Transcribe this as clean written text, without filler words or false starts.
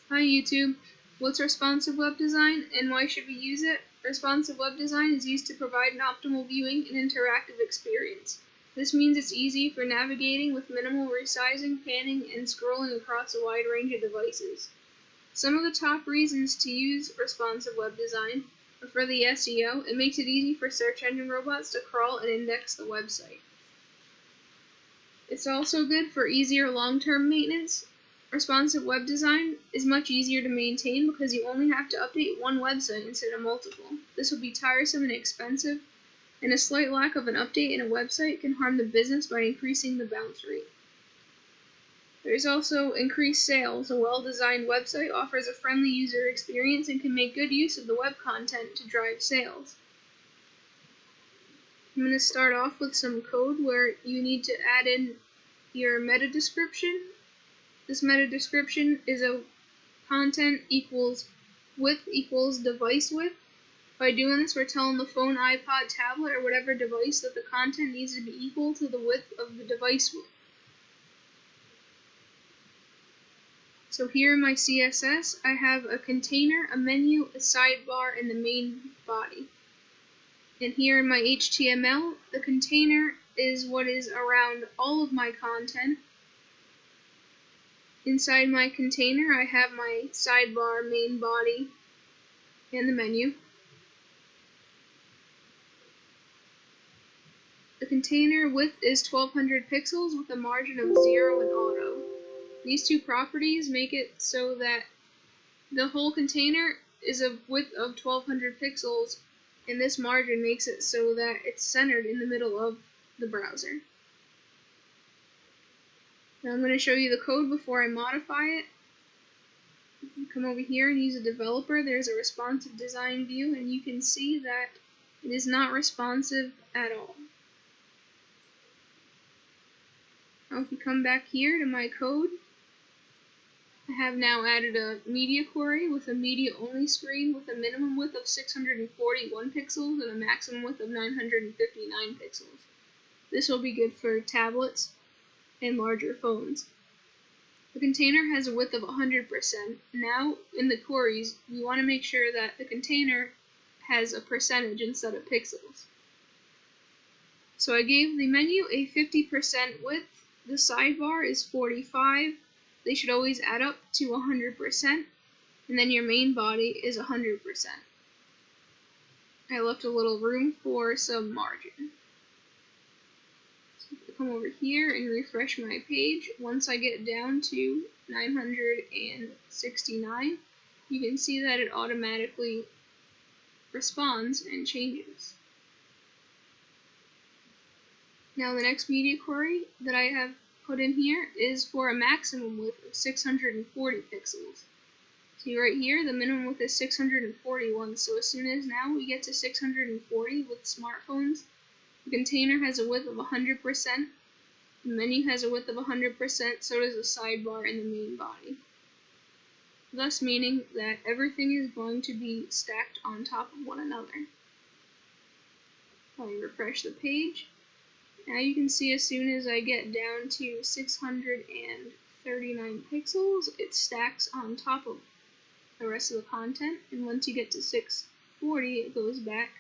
Hi YouTube. What's responsive web design and why should we use it? Responsive web design is used to provide an optimal viewing and interactive experience. This means it's easy for navigating with minimal resizing, panning, and scrolling across a wide range of devices. Some of the top reasons to use responsive web design are for the SEO. It makes it easy for search engine robots to crawl and index the website. It's also good for easier long-term maintenance. Responsive web design is much easier to maintain because you only have to update one website instead of multiple. This would be tiresome and expensive, and a slight lack of an update in a website can harm the business by increasing the bounce rate. There's also increased sales. A well-designed website offers a friendly user experience and can make good use of the web content to drive sales. I'm going to start off with some code where you need to add in your meta description. This meta description is a content equals width equals device width. By doing this, we're telling the phone, iPod, tablet, or whatever device that the content needs to be equal to the width of the device width. So here in my CSS, I have a container, a menu, a sidebar, and the main body. And here in my HTML, the container is what is around all of my content. Inside my container, I have my sidebar, main body, and the menu. The container width is 1200 pixels with a margin of 0 in auto. These two properties make it so that the whole container is a width of 1200 pixels, and this margin makes it so that it's centered in the middle of the browser. Now I'm going to show you the code before I modify it. Come over here and use a developer. There's a responsive design view, and you can see that it is not responsive at all. Now if you come back here to my code, I have now added a media query with a media only screen with a minimum width of 641 pixels and a maximum width of 959 pixels. This will be good for tablets and larger phones. The container has a width of 100%. Now in the queries, you want to make sure that the container has a percentage instead of pixels. So I gave the menu a 50% width. The sidebar is 45. They should always add up to 100%. And then your main body is 100%. I left a little room for some margin. Come over here and refresh my page. Once I get down to 969, you can see that it automatically responds and changes. Now the next media query that I have put in here is for a maximum width of 640 pixels. See right here, the minimum width is 641, so as soon as now we get to 640 with smartphones, the container has a width of 100%, the menu has a width of 100%, so does the sidebar and the main body. Thus meaning that everything is going to be stacked on top of one another. I'll refresh the page. Now you can see as soon as I get down to 639 pixels, it stacks on top of the rest of the content, and once you get to 640, it goes back